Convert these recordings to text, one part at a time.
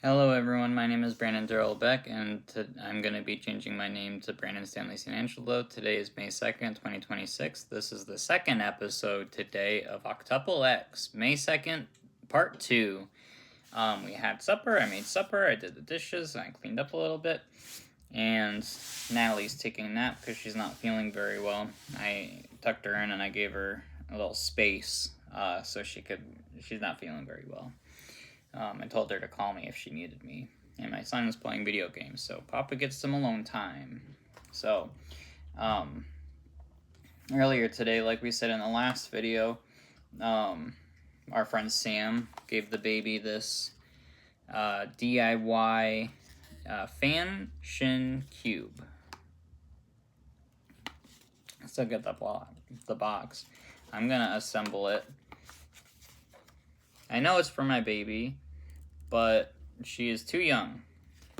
Hello everyone, my name is Brandon Darrell Beck, and I'm going to be changing my name to Brandon Stanley St. Angelo. Today is May 2nd, 2026. This is the second episode today of Octuple X, May 2nd, part 2. We had supper, I made supper, I did the dishes, I cleaned up a little bit, and Natalie's taking a nap because she's not feeling very well. I tucked her in and I gave her a little space so she's not feeling very well. I told her to call me if she needed me. And my son is playing video games, so Papa gets some alone time. So, earlier today, like we said in the last video, our friend Sam gave the baby this DIY fan shin cube. Still get the box. I'm gonna assemble it. I know it's for my baby, but she is too young.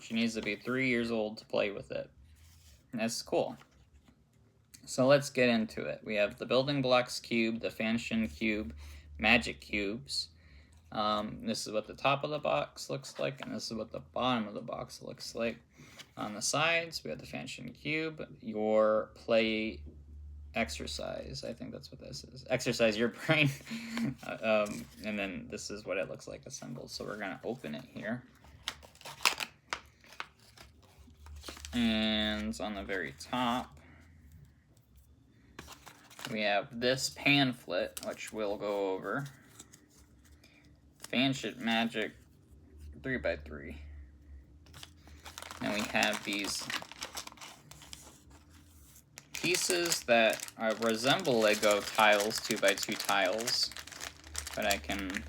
She needs to be 3 years old to play with it. And that's cool. So let's get into it. We have the building blocks cube, the fanshin cube, magic cubes. This is what the top of the box looks like, and this is what the bottom of the box looks like. On the sides, we have the fanshin cube, your play exercise. I think that's what this is. Exercise your brain. And then this is what it looks like assembled. So we're going to open it here. And on the very top, we have this pamphlet, which we'll go over. Fanshin Magic 3x3. And we have these pieces that resemble Lego tiles, 2x2 tiles, but I can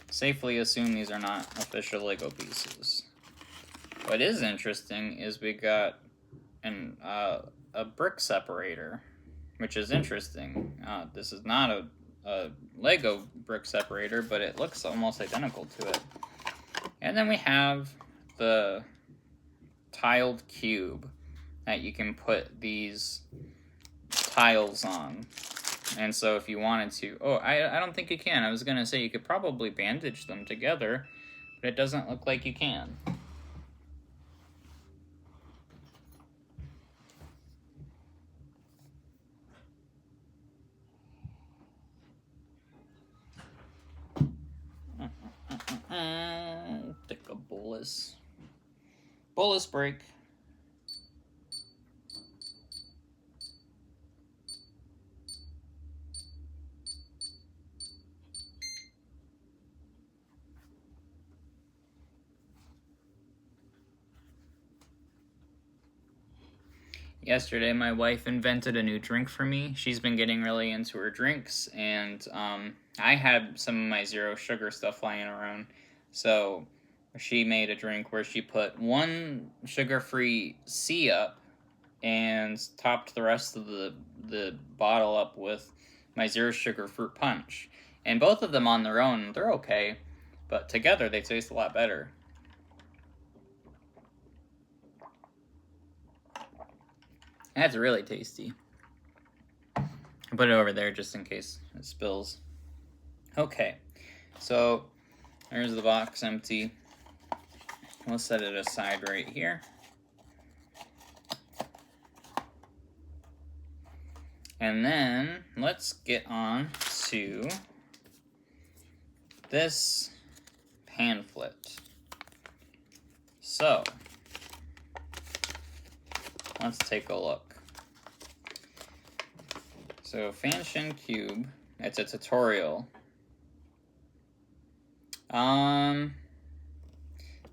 safely assume these are not official Lego pieces. What is interesting is we got a brick separator, which is interesting. This is not a Lego brick separator, but it looks almost identical to it. And then we have the tiled cube that you can put these tiles on. And so if you wanted to... Oh, I don't think you can. I was going to say you could probably bandage them together, but it doesn't look like you can. Take a bolus. Bolus break. Yesterday, my wife invented a new drink for me. She's been getting really into her drinks, and I had some of my zero sugar stuff lying around. So she made a drink where she put one sugar-free C-Up and topped the rest of the bottle up with my zero sugar fruit punch. And both of them on their own, they're okay, but together they taste a lot better. That's really tasty. I'll put it over there just in case it spills. Okay, so there's the box empty. We'll set it aside right here. And then let's get on to this pamphlet. So let's take a look. So Fanshin Cube, it's a tutorial.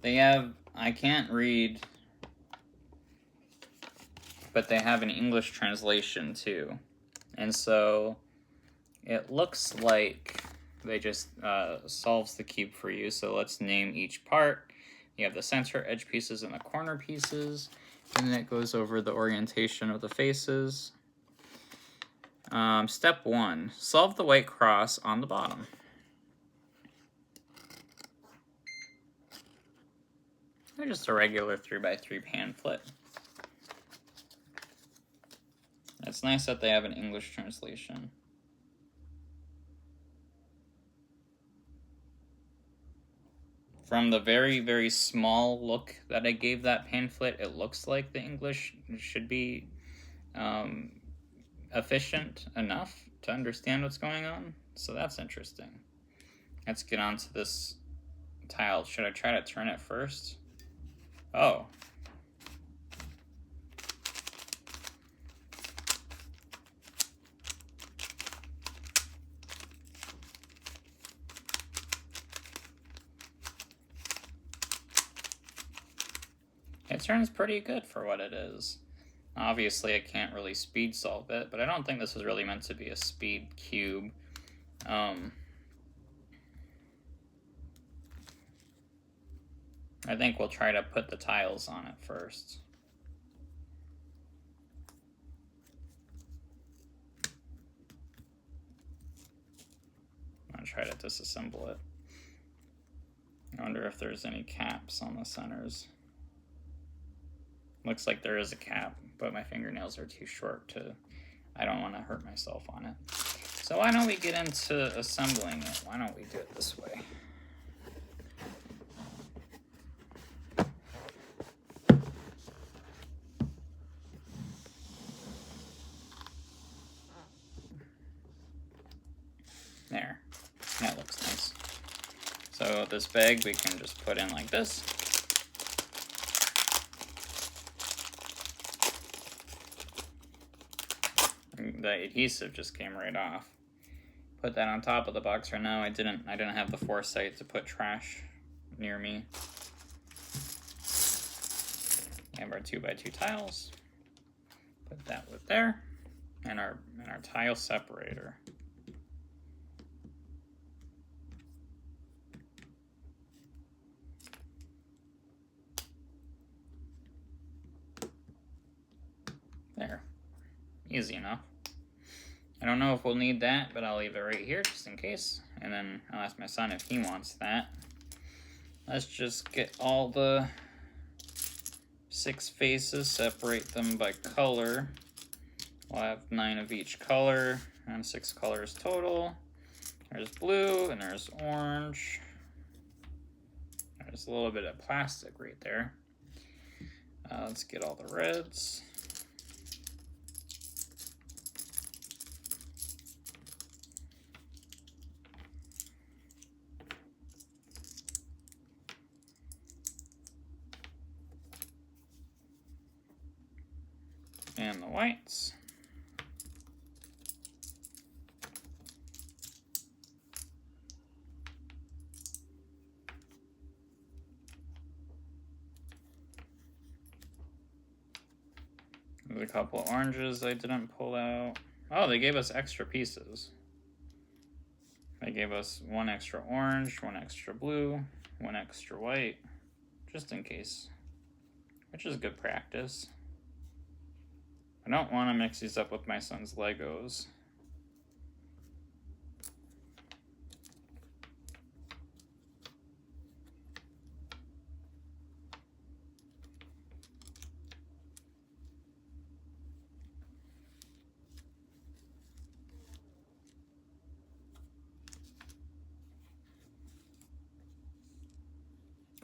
They have, I can't read, but they have an English translation too. And so it looks like they just solves the cube for you. So let's name each part. You have the center edge pieces and the corner pieces. And then it goes over the orientation of the faces. Step 1, solve the white cross on the bottom. They're just a regular 3x3 pamphlet. It's nice that they have an English translation. From the very, very small look that I gave that pamphlet, it looks like the English should be efficient enough to understand what's going on. So that's interesting. Let's get on to this tile. Should I try to turn it first? Oh. It turns pretty good for what it is. Obviously, I can't really speed solve it, but I don't think this is really meant to be a speed cube. I think we'll try to put the tiles on it first. I'm gonna try to disassemble it. I wonder if there's any caps on the centers. Looks like there is a cap, but my fingernails are too short to... I don't want to hurt myself on it. So why don't we get into assembling it? Why don't we do it this way? There. That looks nice. So this bag we can just put in like this. The adhesive just came right off. Put that on top of the box right now. I didn't have the foresight to put trash near me. We have our 2x2 tiles. Put that with there. And our tile separator. There. Easy enough. I don't know if we'll need that, but I'll leave it right here just in case. And then I'll ask my son if he wants that. Let's just get all the 6 faces, separate them by color. We'll have 9 of each color, and 6 colors total. There's blue, and there's orange. There's a little bit of plastic right there. Let's get all the reds. And the whites. There's a couple of oranges I didn't pull out. Oh, they gave us extra pieces. They gave us 1 extra orange, 1 extra blue, 1 extra white, just in case, which is good practice. I don't want to mix these up with my son's Legos.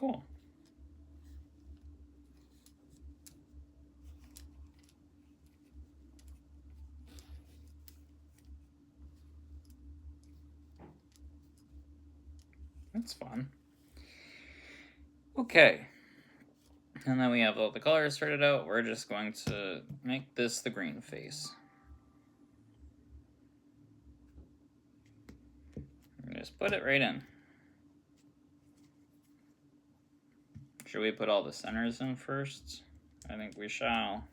Cool. That's fun. Okay. And then we have all the colors sorted out. We're just going to make this the green face. And just put it right in. Should we put all the centers in first? I think we shall.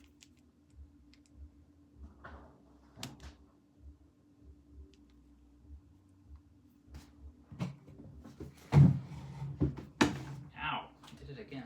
Ow, I did it again.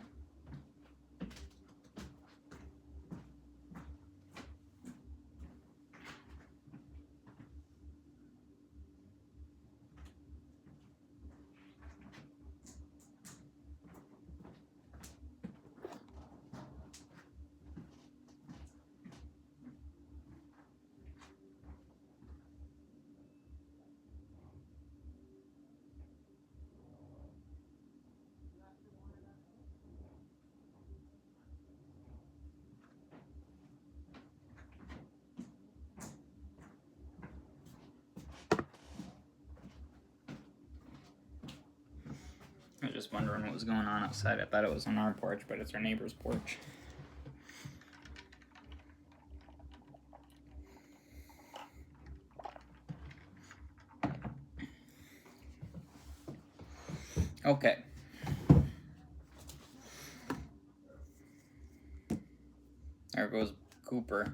wondering what was going on outside. I thought it was on our porch, but it's our neighbor's porch. Okay. There goes Cooper.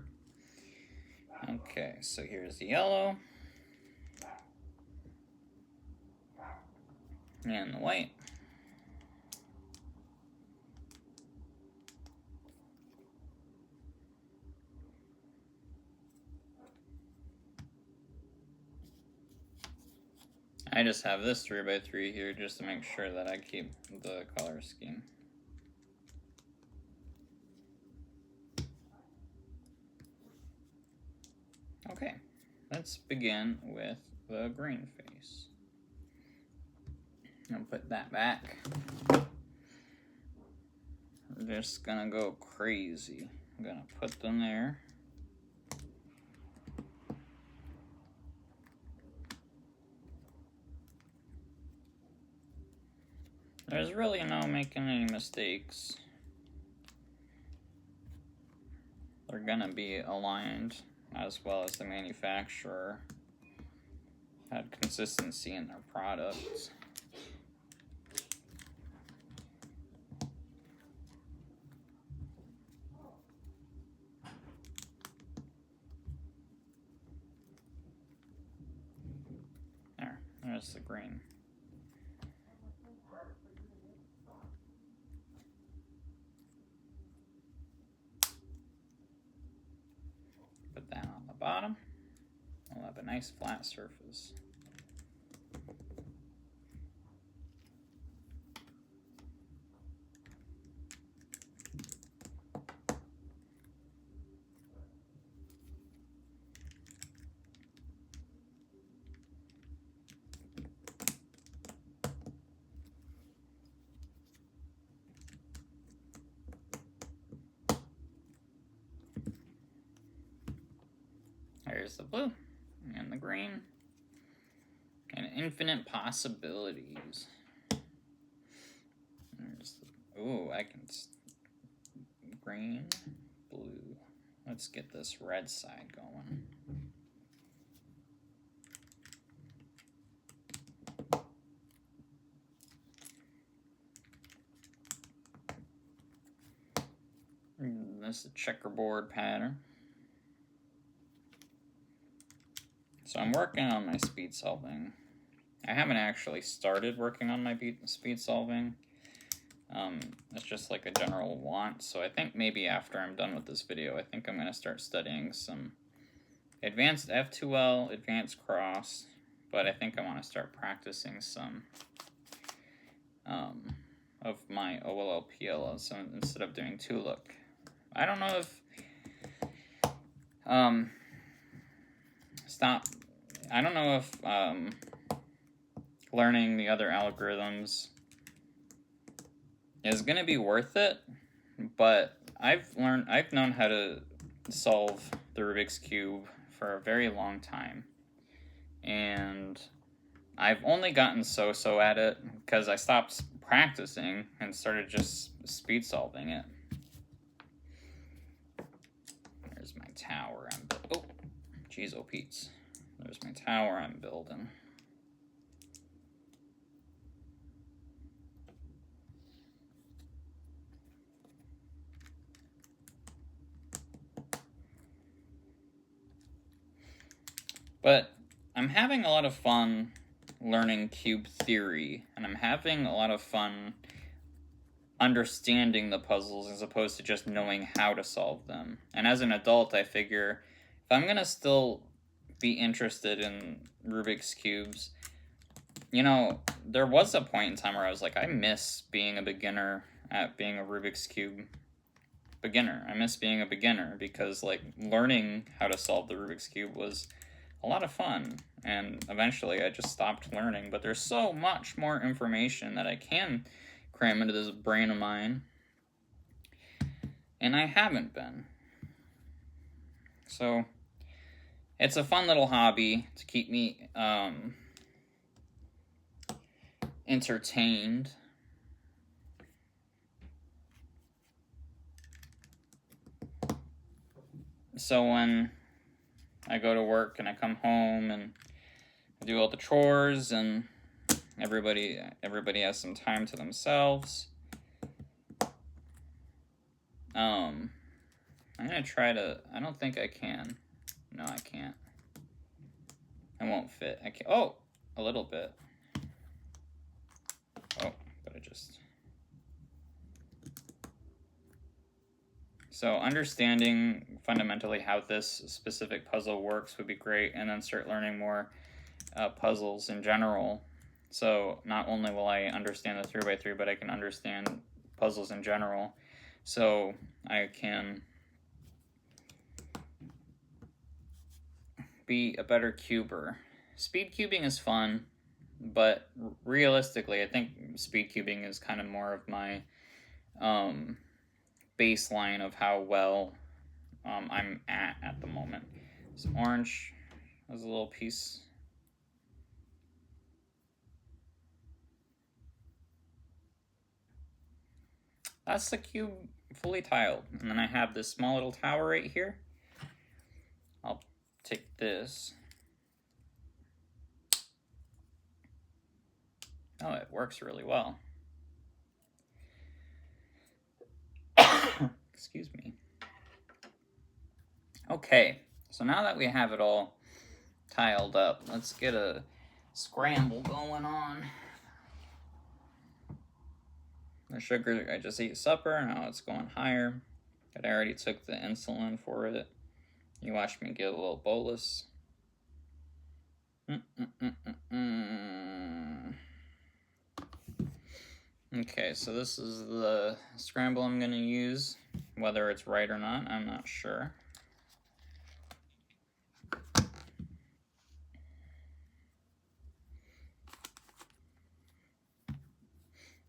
Okay, so here's the yellow. And the white. I just have this 3x3 here just to make sure that I keep the color scheme. Okay, let's begin with the green face. I'll put that back. We're just gonna go crazy. I'm gonna put them there. There's really no making any mistakes. They're gonna be aligned as well as the manufacturer had consistency in their products. There's the green. Put that on the bottom. We'll have a nice flat surface. There's the blue and the green and infinite possibilities. There's the, ooh, I can green, blue. Let's get this red side going. This is a checkerboard pattern. So I'm working on my speed solving. I haven't actually started working on my speed solving. It's just like a general want. So I think maybe after I'm done with this video, I think I'm going to start studying some advanced F2L, advanced cross. But I think I want to start practicing some of my OLL PLL. So instead of doing 2-look. I don't know if... I don't know if learning the other algorithms is going to be worth it, but I've known how to solve the Rubik's Cube for a very long time, and I've only gotten so-so at it because I stopped practicing and started just speed solving it. There's my tower. Oh, jeez, oh Pete's. There's my tower I'm building. But I'm having a lot of fun learning cube theory, and I'm having a lot of fun understanding the puzzles as opposed to just knowing how to solve them. And as an adult, I figure if I'm gonna still be interested in Rubik's Cubes, you know, there was a point in time where I was like, I miss being a beginner at being a Rubik's Cube beginner. I miss being a beginner because, like, learning how to solve the Rubik's Cube was a lot of fun. And eventually I just stopped learning. But there's so much more information that I can cram into this brain of mine. And I haven't been. So it's a fun little hobby to keep me entertained. So when I go to work and I come home and I do all the chores and everybody has some time to themselves. I'm gonna try to. I don't think I can. No, I can't. I won't fit. I can't. Oh, a little bit. Oh, but I just. So understanding fundamentally how this specific puzzle works would be great, and then start learning more puzzles in general. So not only will I understand the 3x3, but I can understand puzzles in general. So I can be a better cuber. Speed cubing is fun, but realistically, I think speed cubing is kind of more of my baseline of how well I'm at the moment. So orange has a little piece. That's the cube fully tiled. And then I have this small little tower right here. I'll take this. Oh, it works really well. Excuse me. Okay, so now that we have it all tiled up, let's get a scramble going on. The sugar, I just ate supper, now it's going higher. But I already took the insulin for it. You watched me get a little bolus. Okay, so this is the scramble I'm going to use. Whether it's right or not, I'm not sure.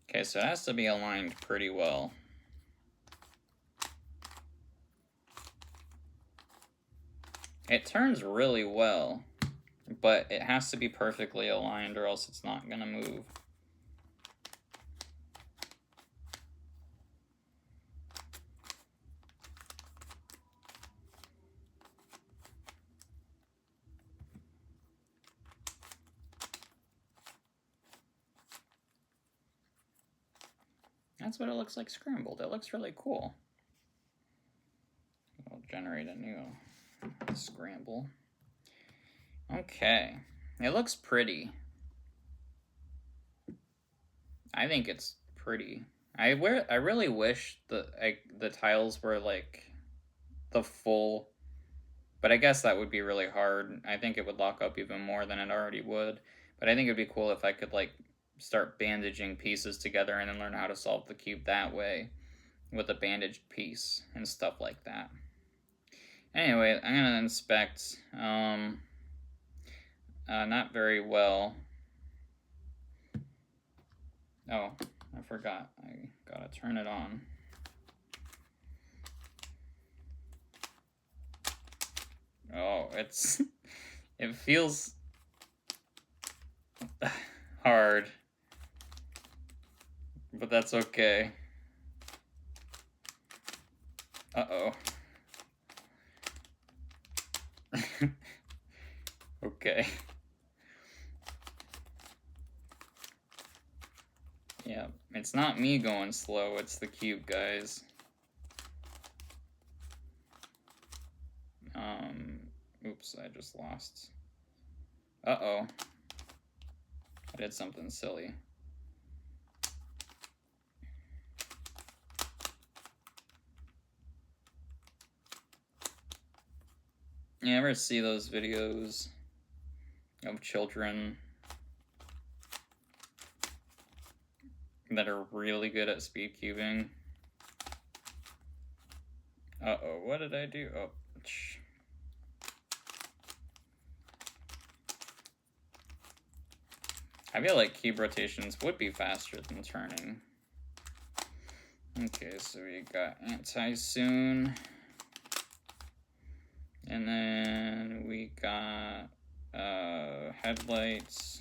Okay, so it has to be aligned pretty well. It turns really well, but it has to be perfectly aligned or else it's not going to move. That's what it looks like scrambled. It looks really cool. I'll generate a new scramble. Okay. It looks pretty. I think it's pretty. I really wish the tiles were like the full, but I guess that would be really hard. I think it would lock up even more than it already would. But I think it'd be cool if I could like start bandaging pieces together and then learn how to solve the cube that way with a bandaged piece and stuff like that. Anyway, I'm gonna inspect. Not very well. Oh, I forgot. I gotta turn it on. Oh, it feels hard, but that's okay. Uh-oh. Okay. Yeah, it's not me going slow, it's the cube, guys. Oops, I just lost. Uh-oh. I did something silly. You ever see those videos of children that are really good at speed cubing? Uh-oh, what did I do? Oh, I feel like cube rotations would be faster than turning. Okay, so we got anti-soon. And then we got headlights.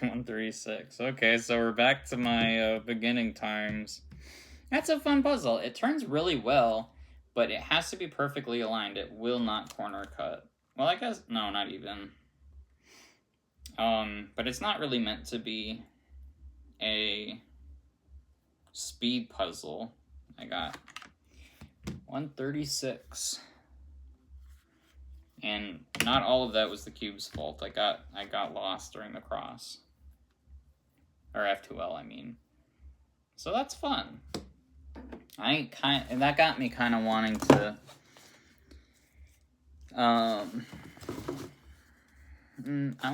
136. Okay, so we're back to my beginning times. That's a fun puzzle. It turns really well, but it has to be perfectly aligned. It will not corner cut. Well, I guess, no, not even. But it's not really meant to be a speed puzzle. I got 136. And not all of that was the cube's fault. I got lost during the cross. Or F2L, I mean. So that's fun. That got me kind of wanting to I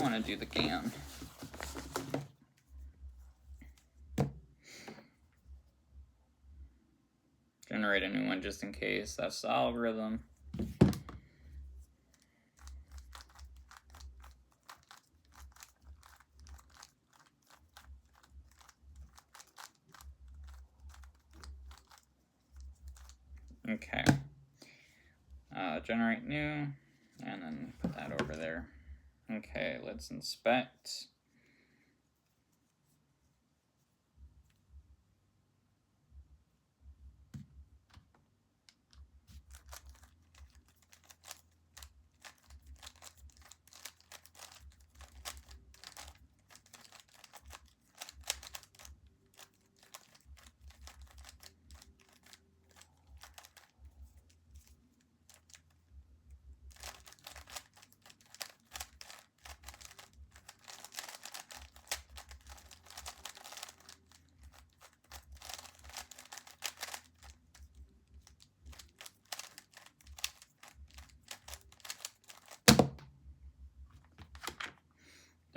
want to do the GAN. Generate a new one just in case. That's the algorithm. Okay. Generate new, and then put that over there. Okay, let's inspect.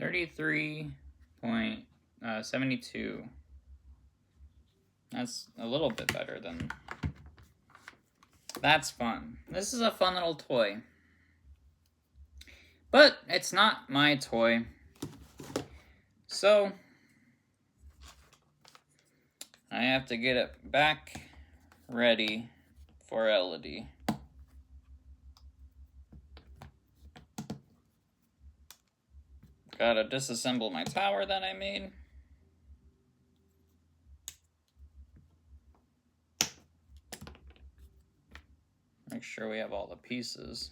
$33.72. That's a little bit better than... That's fun. This is a fun little toy. But it's not my toy. So I have to get it back ready for Elodie. Gotta disassemble my tower that I made. Make sure we have all the pieces.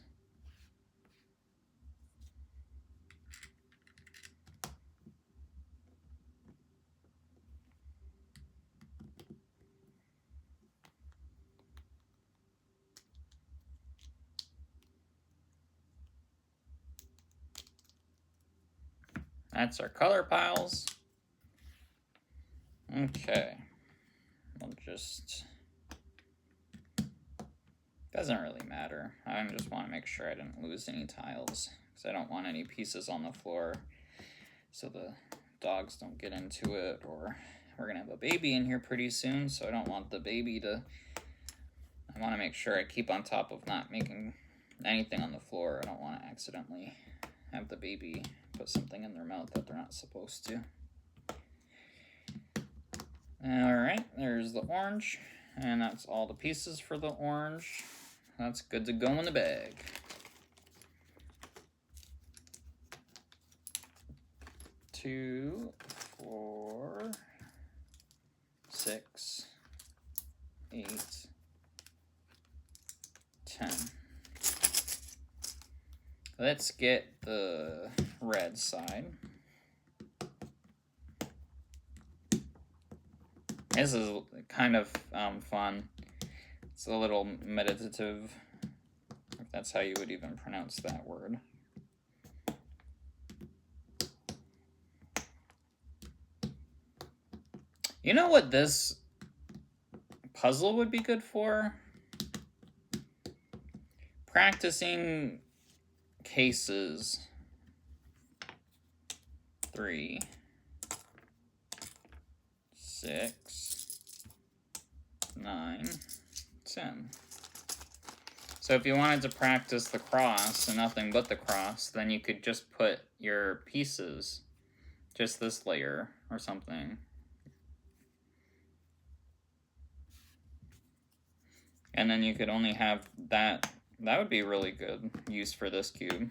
That's our color piles. Okay. We'll just... Doesn't really matter. I just want to make sure I didn't lose any tiles, because I don't want any pieces on the floor so the dogs don't get into it, or we're going to have a baby in here pretty soon, so I don't want the baby to... I want to make sure I keep on top of not making anything on the floor. I don't want to accidentally have the baby put something in their mouth that they're not supposed to. Alright, there's the orange, and that's all the pieces for the orange. That's good to go in the bag. Two, 4, 6, 8, 10. Let's get the red side. This is kind of fun. It's a little meditative, if that's how you would even pronounce that word. You know what this puzzle would be good for? Practicing cases 3, 6, 9, 10. So if you wanted to practice the cross and nothing but the cross, then you could just put your pieces, just this layer or something. And then you could only have that. That would be really good use for this cube.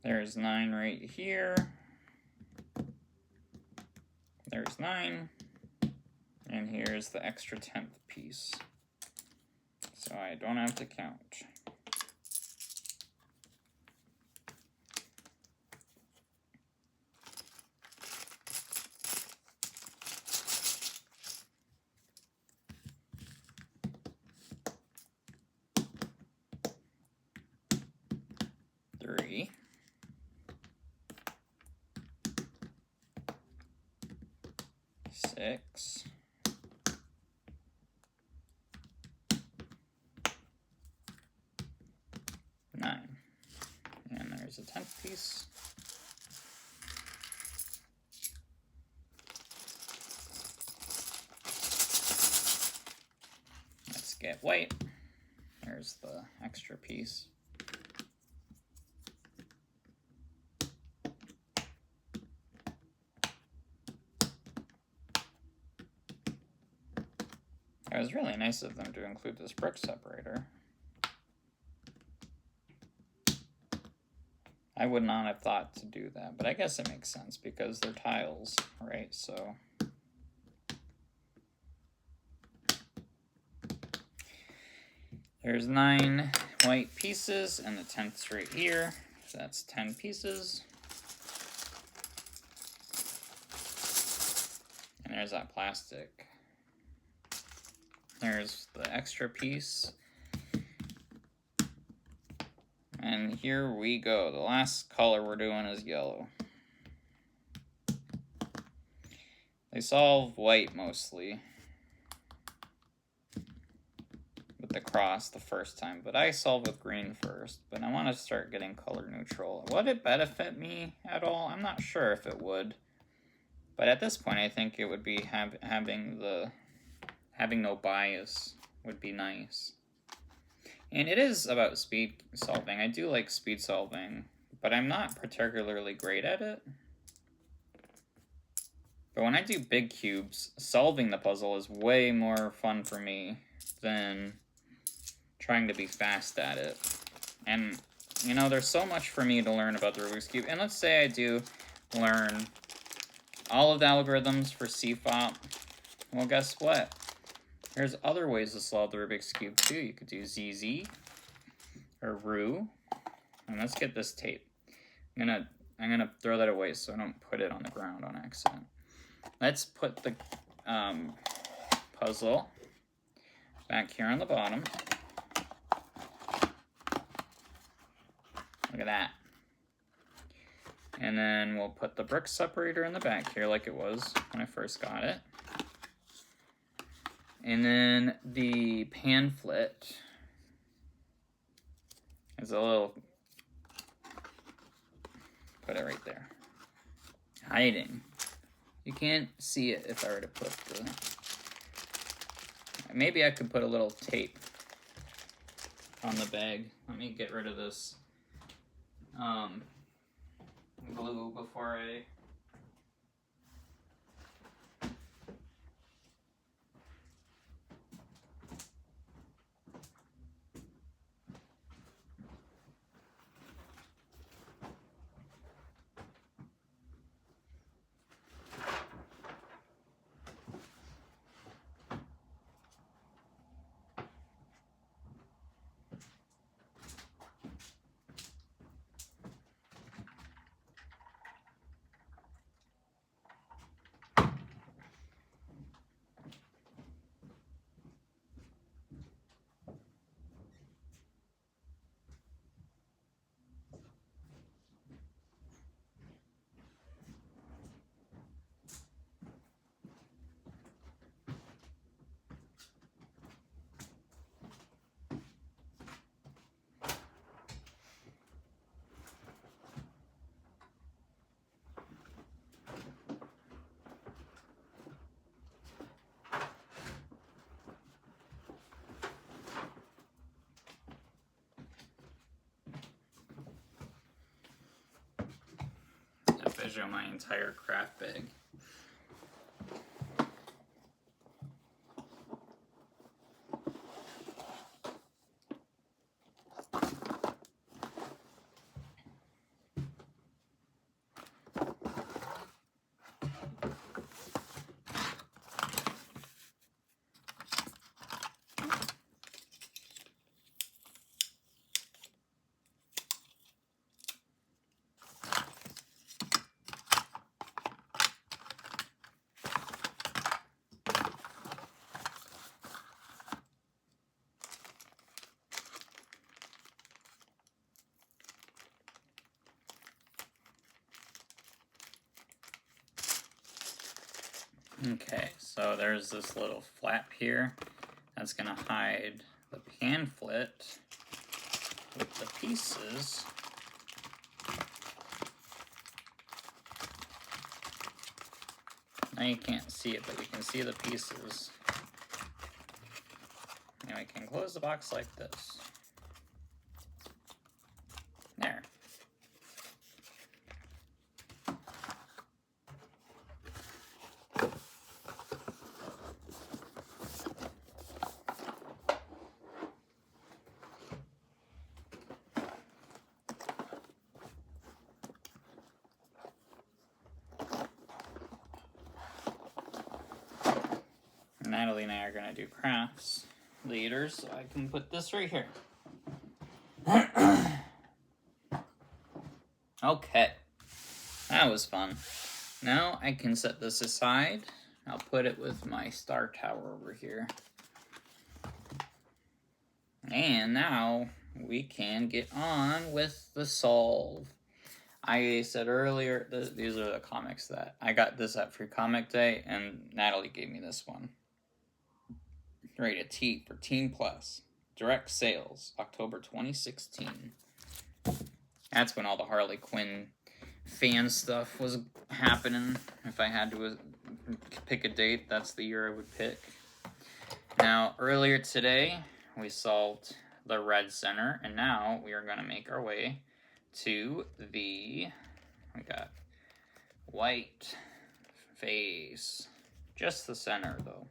There's 9 right here. There's 9. And here's the extra 10th piece. So I don't have to count. Three. 6. 9. And there's a 10th piece. Let's get white. There's the extra piece. It was really nice of them to include this brick separator. I would not have thought to do that, but I guess it makes sense because they're tiles, right? So there's 9 white pieces and the 10th's right here. So that's 10 pieces. And there's that plastic. There's the extra piece. And here we go. The last color we're doing is yellow. They solve white mostly with the cross the first time, but I solve with green first. But I want to start getting color neutral. Would it benefit me at all? I'm not sure if it would. But at this point, I think it would be having no bias would be nice. And it is about speed solving. I do like speed solving, but I'm not particularly great at it. But when I do big cubes, solving the puzzle is way more fun for me than trying to be fast at it. And, you know, there's so much for me to learn about the Rubik's Cube. And let's say I do learn all of the algorithms for CFOP. Well, guess what? There's other ways to solve the Rubik's Cube too. You could do ZZ or Ru. And let's get this tape. I'm gonna throw that away so I don't put it on the ground on accident. Let's put the puzzle back here on the bottom. Look at that. And then we'll put the brick separator in the back here like it was when I first got it. And then the pamphlet is a little, put it right there, hiding. You can't see it if I were to put the, maybe I could put a little tape on the bag. Let me get rid of this glue before I measure my entire craft bag. Okay, so there's this little flap here that's gonna hide the pamphlet with the pieces. Now you can't see it, but you can see the pieces. And we can close the box like this. There. Natalie and I are going to do crafts later, so I can put this right here. Okay, that was fun. Now I can set this aside. I'll put it with my star tower over here. And now we can get on with the solve. I said earlier, these are the comics that I got this at Free Comic Day, and Natalie gave me this one. Rated T for Teen Plus. Direct sales, October 2016. That's when all the Harley Quinn fan stuff was happening. If I had to pick a date, that's the year I would pick. Now, earlier today, we solved the red center, and now we are going to make our way to the, we got white face. Just the center, though.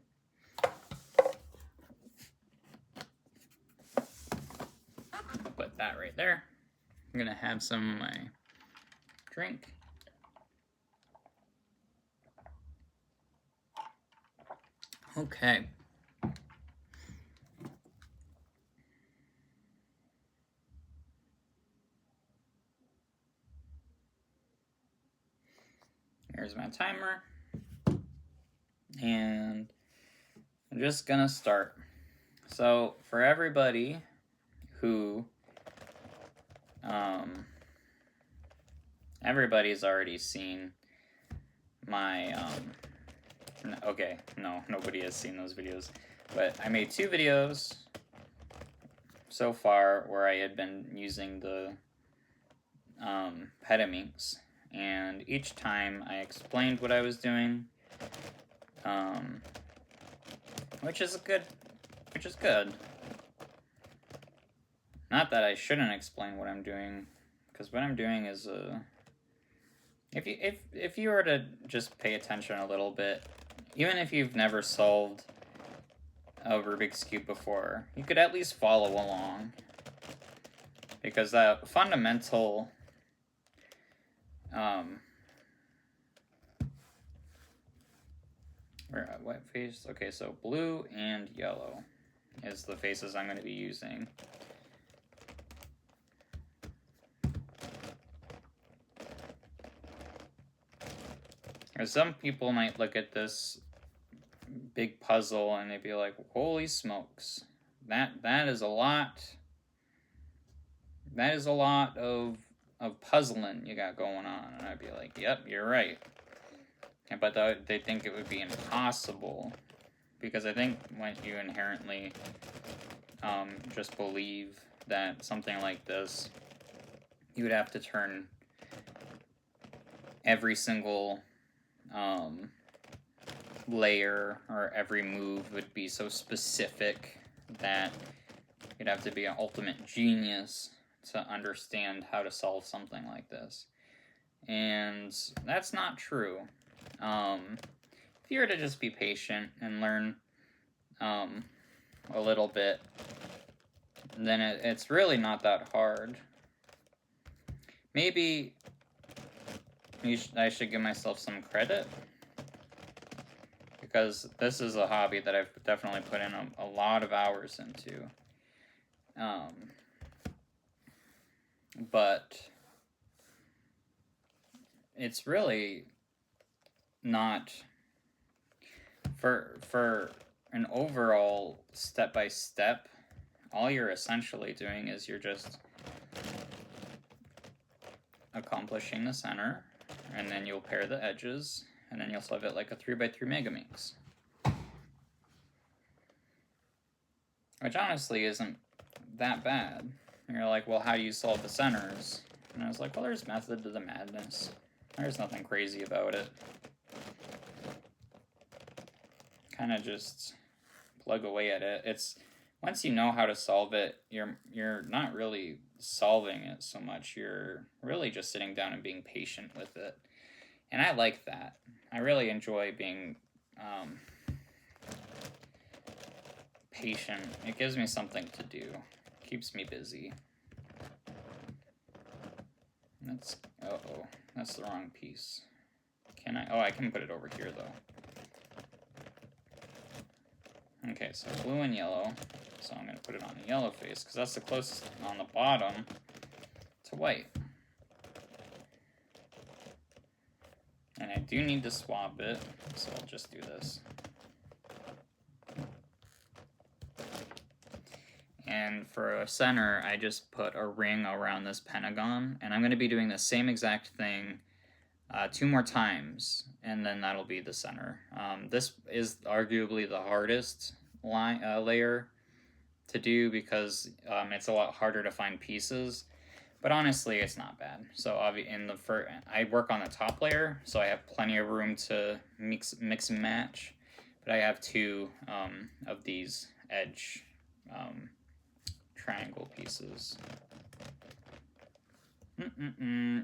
Put that right there. I'm gonna have some of my drink. Okay. Here's my timer. And I'm just gonna start. So for everybody who everybody's already seen my okay, no, nobody has seen those videos, but I made 2 videos so far where I had been using the Petaminx, and each time I explained what I was doing, which is good. Not that I shouldn't explain what I'm doing, because what I'm doing is if you were to just pay attention a little bit, even if you've never solved a Rubik's Cube before, you could at least follow along, because the fundamental what face? Okay, so blue and yellow is the faces I'm going to be using. Some people might look at this big puzzle and they'd be like, holy smokes, that is a lot. That is a lot of puzzling you got going on. And I'd be like, yep, you're right. But they think it would be impossible, because I think when you inherently just believe that something like this, you would have to turn every single layer, or every move would be so specific that you'd have to be an ultimate genius to understand how to solve something like this. And that's not true. If you were to just be patient and learn a little bit, then it's really not that hard. Maybe I should give myself some credit, because this is a hobby that I've definitely put in a lot of hours into. But it's really not for an overall step-by-step. All you're essentially doing is you're just accomplishing the center, and then you'll pair the edges, and then you'll solve it like a 3x3 Megaminx. Which honestly isn't that bad. And you're like, well, how do you solve the centers? And I was like, well, there's method to the madness. There's nothing crazy about it. Kind of just plug away at it. It's once you know how to solve it, you're not really solving it so much. You're really just sitting down and being patient with it. And I like that. I really enjoy being patient. It gives me something to do. Keeps me busy. That's, uh-oh, that's the wrong piece. Can I? Oh, I can put it over here, though. Okay, so blue and yellow. So I'm going to put it on the yellow face, because that's the closest on the bottom to white. And I do need to swap it, so I'll just do this. And for a center, I just put a ring around this pentagon, and I'm going to be doing the same exact thing 2 more times, and then that'll be the center. This is arguably the hardest layer to do because it's a lot harder to find pieces, but honestly, it's not bad. So I work on the top layer, so I have plenty of room to mix and match, but I have 2 of these edge triangle pieces.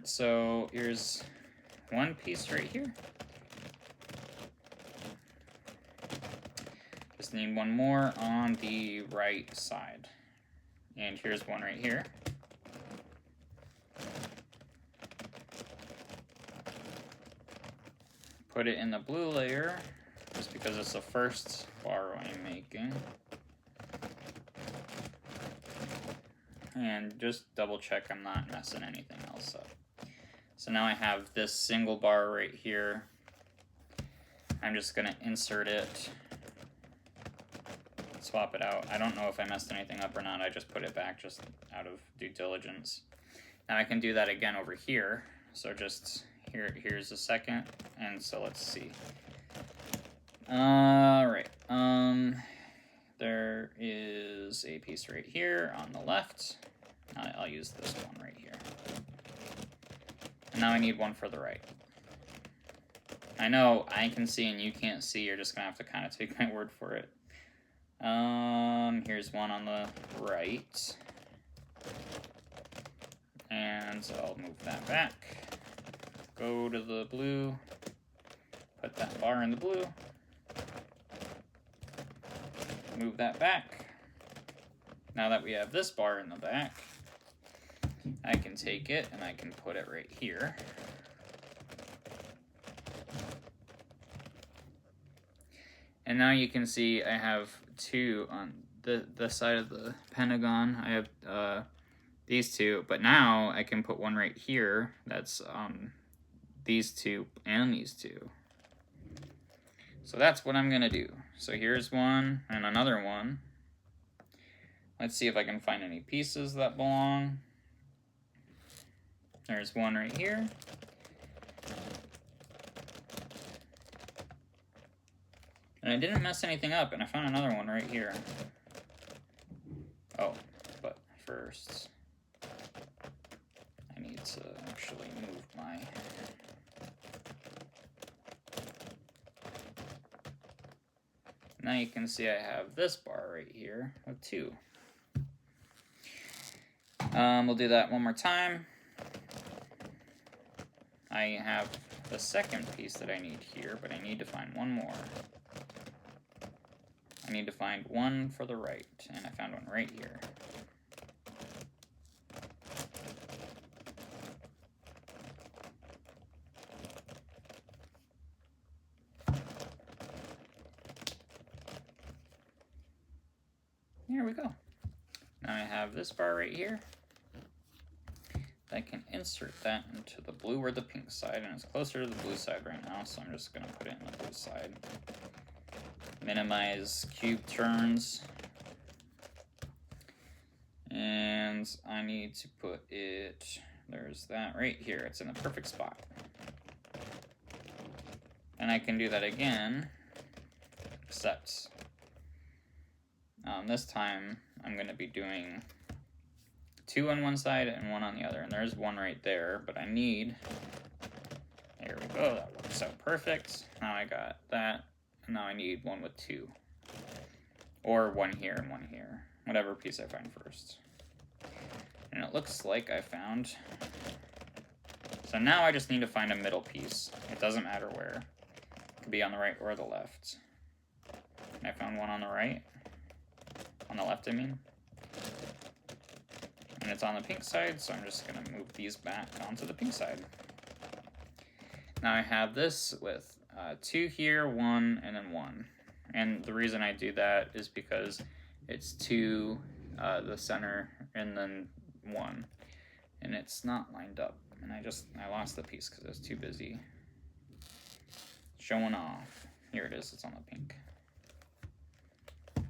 So here's one piece right here. Just need one more on the right side. And here's one right here. Put it in the blue layer, just because it's the first bar I'm making. And just double check I'm not messing anything else up. So now I have this single bar right here. I'm just gonna insert it, swap it out. I don't know if I messed anything up or not. I just put it back just out of due diligence. Now I can do that again over here. So just here's a second, and so let's see. Right. There is a piece right here on the left. I'll use this one right here. And now I need one for the right. I know I can see and you can't see. You're just gonna have to kind of take my word for it. Here's one on the right. And so I'll move that back. Go to the blue. Put that bar in the blue. Move that back. Now that we have this bar in the back, I can take it and I can put it right here. And now you can see I have 2 on the side of the pentagon. I have these 2, but now I can put one right here. That's these 2 and these 2. So that's what I'm gonna do. So here's one and another one. Let's see if I can find any pieces that belong. There's one right here. And I didn't mess anything up, and I found another one right here. Oh, but first, I need to actually move my... Now you can see I have this bar right here with 2. We'll do that one more time. I have the second piece that I need here, but I need to find one more. I need to find one for the right, and I found one right here. Here we go. Now I have this bar right here. I can insert that into the blue or the pink side, and it's closer to the blue side right now, so I'm just going to put it in the blue side. Minimize cube turns. And I need to put it, there's that right here. It's in the perfect spot. And I can do that again, except this time I'm going to be doing 2 on one side and 1 on the other. And there's 1 right there, but I need, there we go, that works out perfect. Now I got that, and now I need 1 with 2. Or 1 here and 1 here, whatever piece I find first. And it looks like I found, so now I just need to find a middle piece. It doesn't matter where. It could be on the right or the left. And I found 1 on the right. On the left, I mean. And it's on the pink side, so I'm just going to move these back onto the pink side. Now I have this with 2 here, 1, and then 1. And the reason I do that is because it's 2, the center, and then 1. And it's not lined up. And I lost the piece because I was too busy showing off. Here it is, it's on the pink.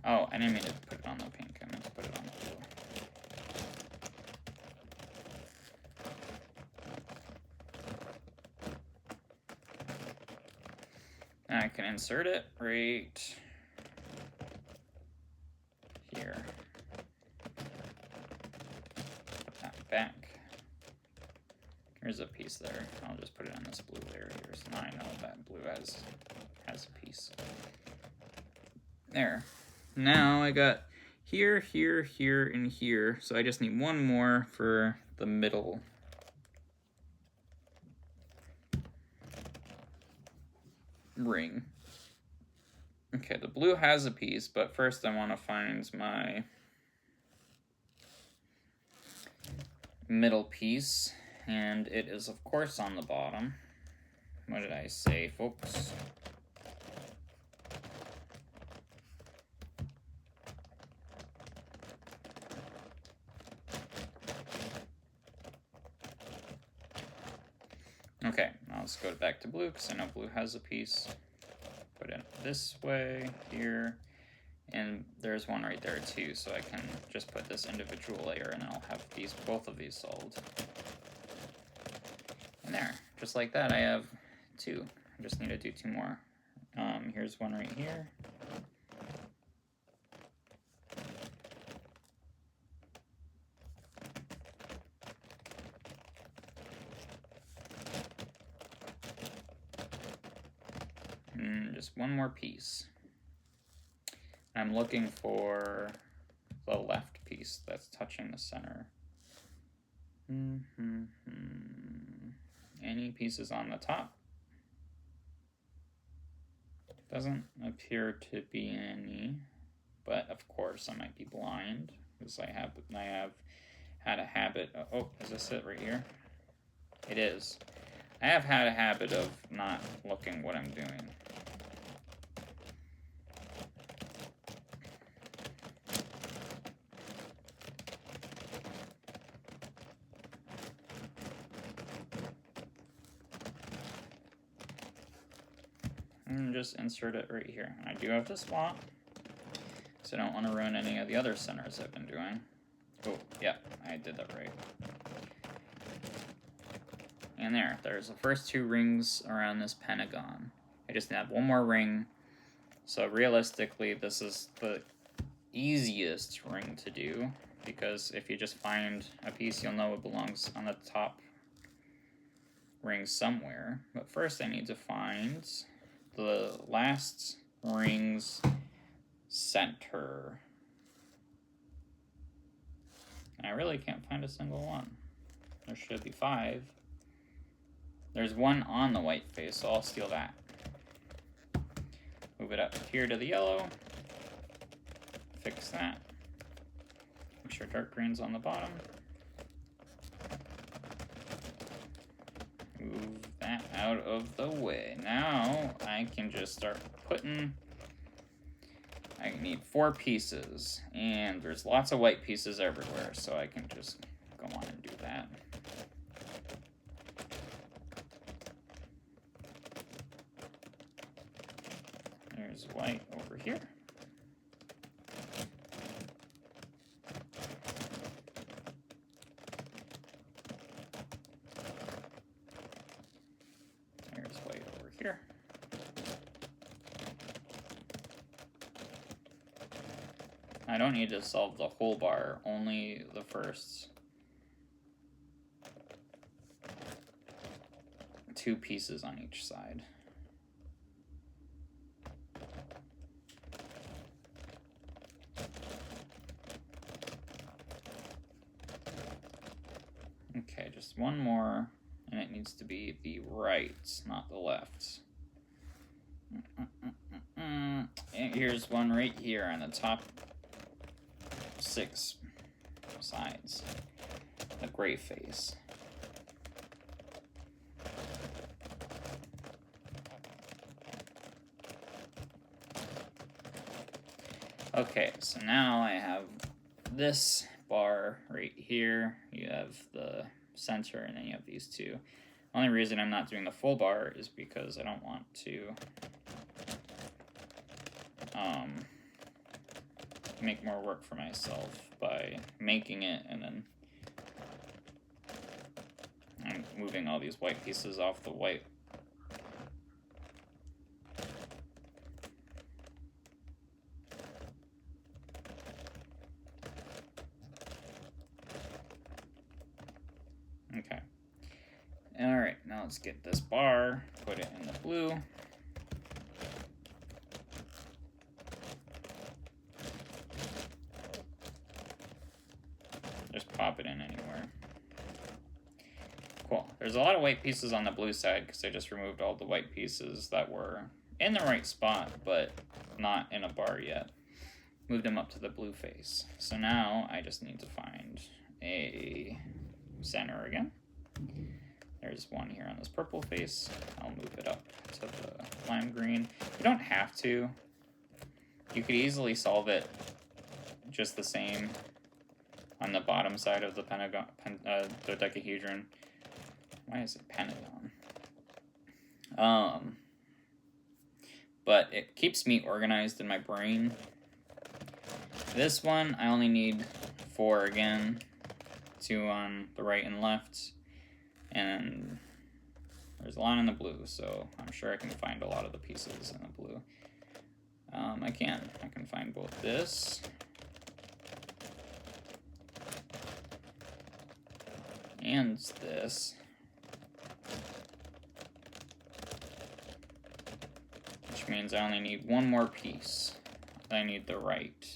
Oh, I didn't mean to put it on the pink. I meant to put it on the blue. And I can insert it right here. Put that back. Here's a piece there. I'll just put it on this blue layer here, so now I know that blue has a piece. There. Now I got here, here, here, and here, so I just need 1 more for the middle. Ring. Okay, the blue has a piece, but first I want to find my middle piece, and it is of course on the bottom. What did I say, folks? Okay, now let's go back to blue, because I know blue has a piece. Put it this way, here, and there's 1 right there too, so I can just put this individual layer and I'll have both of these solved. And there, just like that, I have 2. I just need to do 2 more. Here's 1 right here. Just 1 more piece. I'm looking for the left piece that's touching the center. Any pieces on the top? Doesn't appear to be any, but of course I might be blind because I have had a habit of, oh, is this it right here? It is. I have had a habit of not looking what I'm doing. And just insert it right here. I do have to swap, so I don't want to ruin any of the other centers I've been doing. Oh, yeah, I did that right. And there's the first 2 rings around this pentagon. I just have 1 more ring, so realistically this is the easiest ring to do, because if you just find a piece, you'll know it belongs on the top ring somewhere. But first I need to find the last ring's center. And I really can't find a single one. There should be 5. There's 1 on the white face, so I'll steal that. Move it up here to the yellow. Fix that. Make sure dark green's on the bottom. Move that out of the way. Now I can just start putting, I need 4 pieces, and there's lots of white pieces everywhere, so I can just go on and do that. There's white over here. There's white over here. I don't need to solve the whole bar, only the first 2 pieces on each side. Okay, just one more, and it needs to be the right, not the left. And here's one right here on the top 6 sides. A gray face. Okay, so now I have this bar right here. You have the center, and then you have these 2. Only reason I'm not doing the full bar is because I don't want to make more work for myself by making it and then I'm moving all these white pieces off the white. Okay. Alright, now let's get this bar, put it in the blue. Just pop it in anywhere. Cool. There's a lot of white pieces on the blue side because I just removed all the white pieces that were in the right spot, but not in a bar yet. Moved them up to the blue face. So now I just need to find a center again. There's one here on this purple face. I'll move it up to the lime green. You don't have to. You could easily solve it just the same on the bottom side of the dodecahedron. Why is it pentagon? But it keeps me organized in my brain. This one, I only need 4 again. 2 on the right and left. And there's a lot in the blue, so I'm sure I can find a lot of the pieces in the blue. I can find both this and this. Which means I only need 1 more piece. I need the right.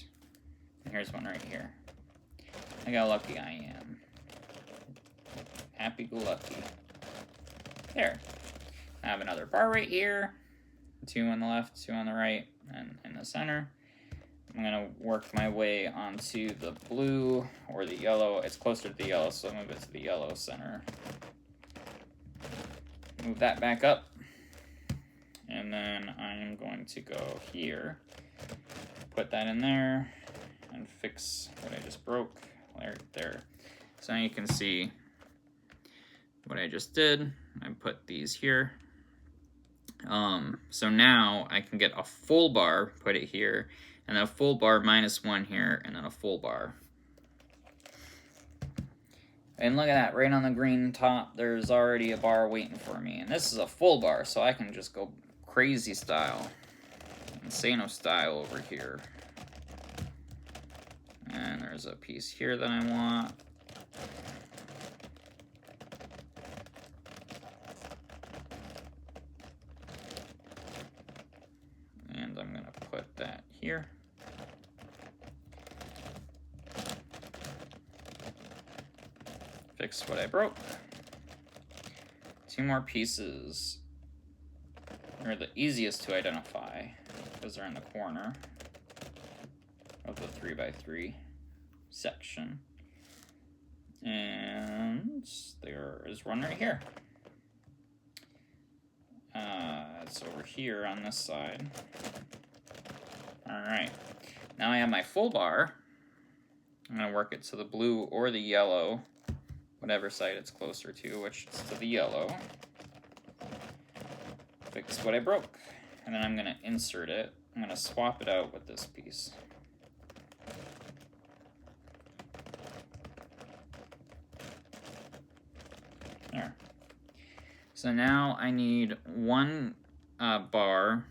And here's one right here. Look how lucky I am. Happy-go-lucky. There. I have another bar right here. 2 on the left, 2 on the right, and in the center. I'm going to work my way onto the blue or the yellow. It's closer to the yellow, so I'll move it to the yellow center. Move that back up. And then I'm going to go here. Put that in there and fix what I just broke right there. So now you can see what I just did. I put these here. So now I can get a full bar, put it here, and then a full bar minus 1 here, and then a full bar. And look at that, right on the green top, there's already a bar waiting for me. And this is a full bar, so I can just go crazy style. Insano style over here. And there's a piece here that I want. And I'm going to put that here. Fix what I broke. 2 more pieces are the easiest to identify because they're in the corner of the 3x3 section. And there is one right here. It's over here on this side. Alright, now I have my full bar. I'm going to work it to the blue or the yellow, whatever side it's closer to, which is to the yellow. Fix what I broke. And then I'm going to insert it. I'm going to swap it out with this piece. There. So now I need 1 bar.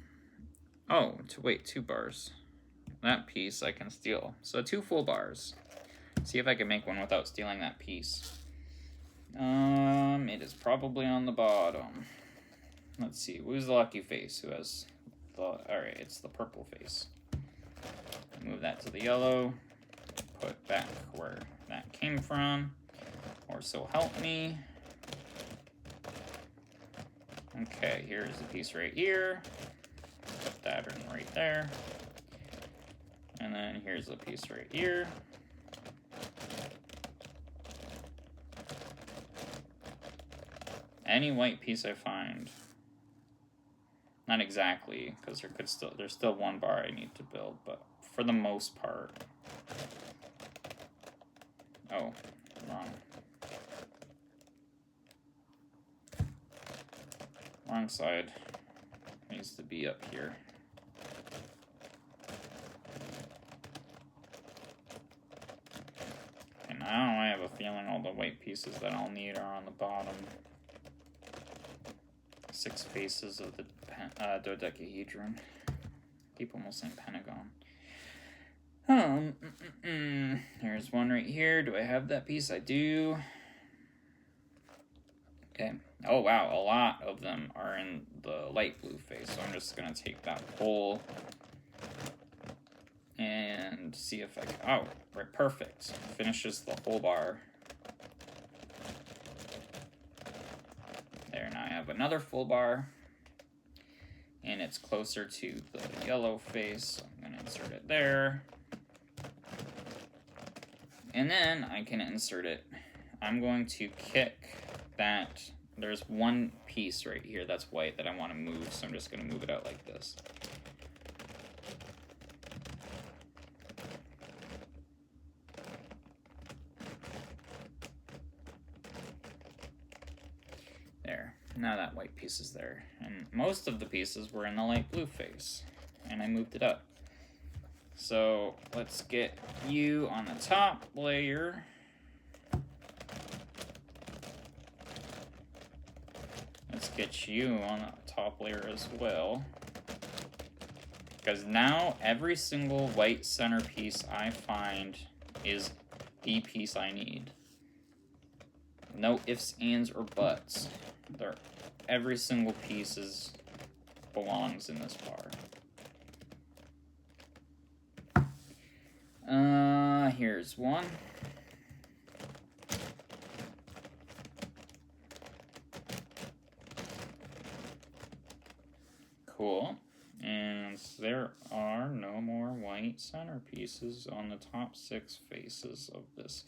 Oh, wait, 2 bars. that piece I can steal. So 2 full bars. See if I can make one without stealing that piece. It is probably on the bottom. Let's see, who's the lucky face? Who has the... Alright, it's the purple face. Move that to the yellow. Put back where that came from. Or so help me. Okay, here's the piece right here. Put that in right there. And then here's the piece right here. Any white piece I find. Not exactly, because there's still 1 bar I need to build, but for the most part. Oh, wrong. Wrong side. Needs to be up here. And now I have a feeling all the white pieces that I'll need are on the bottom. 6 faces of the dodecahedron. Keep almost saying pentagon. Here's one right here. Do I have that piece? I do. Okay. Oh, wow. A lot of them are in the light blue face. So I'm just going to take that whole and see if I can... Oh, right. Perfect. Finishes the whole bar. There, now I have another full bar. And it's closer to the yellow face. So I'm going to insert it there. And then I can insert it. I'm going to kick that. There's 1 piece right here that's white that I want to move, so I'm just going to move it out like this. There. Now that white piece is there. And most of the pieces were in the light blue face. And I moved it up. So let's get you on the top layer. Let's get you on the top layer as well. Because now every single white center piece I find is the piece I need. No ifs, ands, or buts. Every single piece belongs in this bar. Here's one. Cool. And there are no more white centerpieces on the top 6 faces of this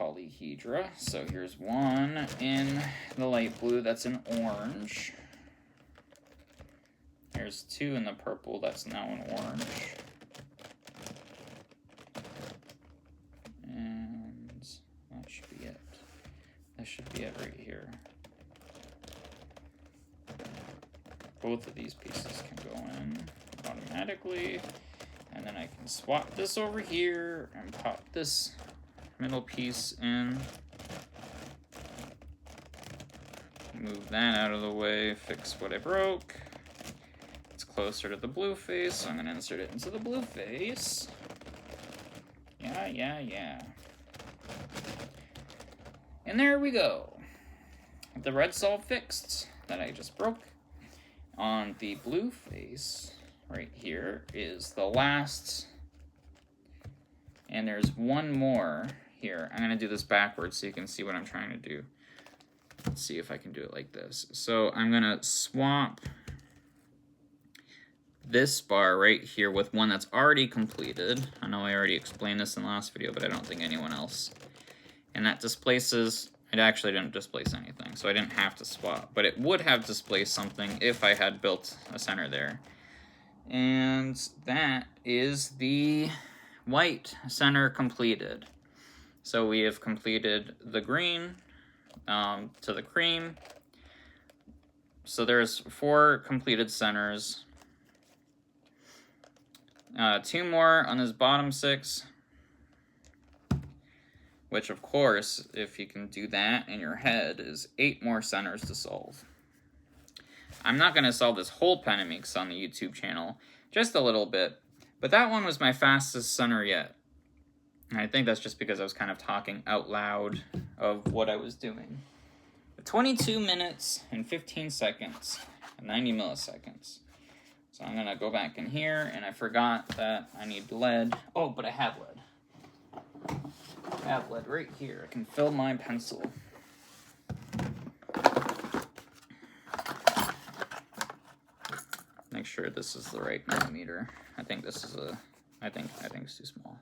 polyhedra. So here's one in the light blue that's in orange. There's 2 in the purple that's now in orange. And that should be it. That should be it right here. Both of these pieces can go in automatically. And then I can swap this over here and pop this middle piece in. Move that out of the way, fix what I broke. It's closer to the blue face, so I'm going to insert it into the blue face. Yeah. And there we go. The red solve fixed that I just broke. On the blue face, right here, is the last. And there's one more here. I'm going to do this backwards so you can see what I'm trying to do. Let's see if I can do it like this. So I'm going to swap this bar right here with one that's already completed. I know I already explained this in the last video, but I don't think anyone else. And that displaces... It actually didn't displace anything, so I didn't have to swap. But it would have displaced something if I had built a center there. And that is the white center completed. So we have completed the green to the cream. So there's 4 completed centers. 2 more on this bottom 6. Which, of course, if you can do that in your head, is 8 more centers to solve. I'm not going to solve this whole Penamix on the YouTube channel, just a little bit, But that one was my fastest center yet. And I think that's just because I was kind of talking out loud of what I was doing. 22 minutes and 15 seconds, 90 milliseconds. So I'm gonna go back in here, and I forgot that I need lead. Oh, but I have lead. I have lead right here. I can fill my pencil. Make sure this is the right millimeter. I think this is I think it's too small.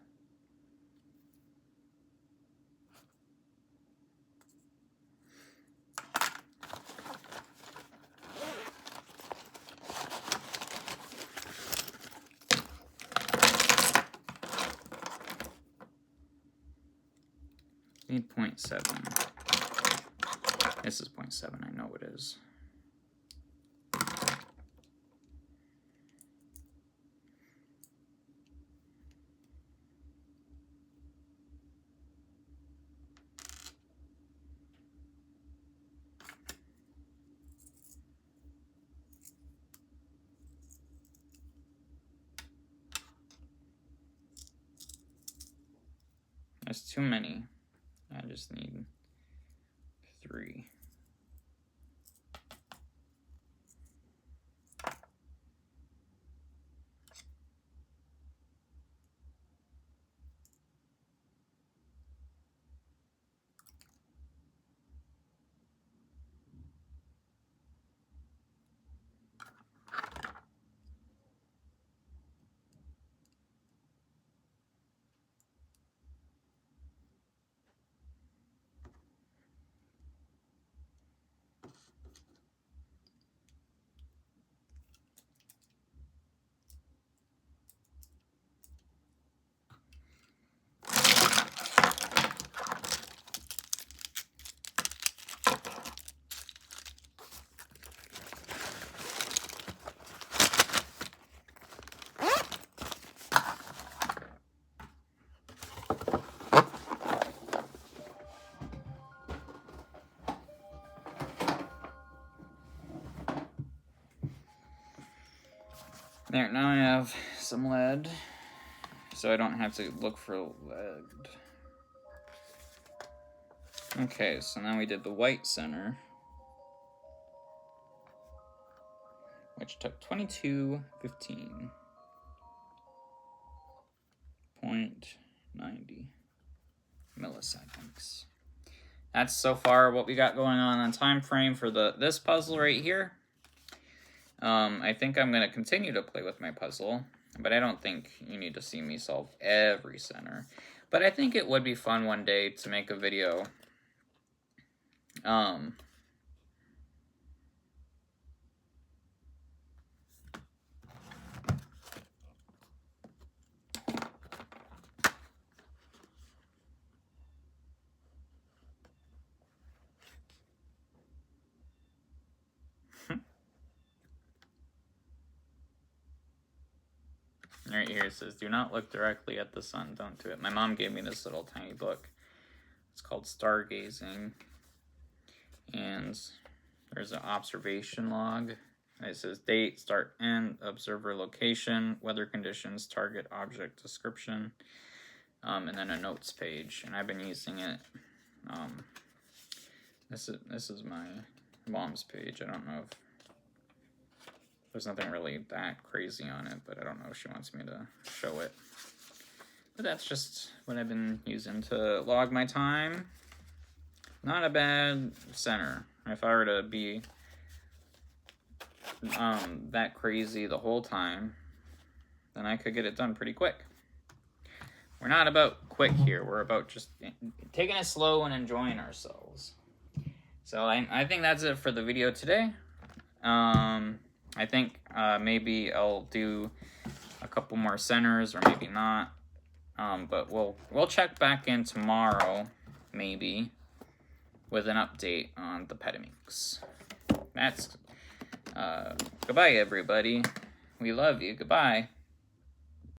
Need 0.7. This is 0.7. I know it is. There's too many. I just need 3. There, now I have some lead, so I don't have to look for lead. Okay, so now we did the white center, which took 22:15.90 milliseconds. That's so far what we got going on time frame for this puzzle right here. I think I'm going to continue to play with my puzzle, but I don't think you need to see me solve every center. But I think it would be fun one day to make a video. Right here it says, do not look directly at the sun. Don't do it. My mom gave me this little tiny book. It's called Stargazing. And there's an observation log. It says date, start, end, observer location, weather conditions, target, object description, and then a notes page. And I've been using it. This is my mom's page. I don't know if there's nothing really that crazy on it, but I don't know if she wants me to show it. But that's just what I've been using to log my time. Not a bad center. If I were to be that crazy the whole time, then I could get it done pretty quick. We're not about quick here. We're about just taking it slow and enjoying ourselves. So I think that's it for the video today. I think maybe I'll do a couple more centers, or maybe not. But we'll check back in tomorrow, maybe, with an update on the Petiminks. That's goodbye, everybody. We love you. Goodbye.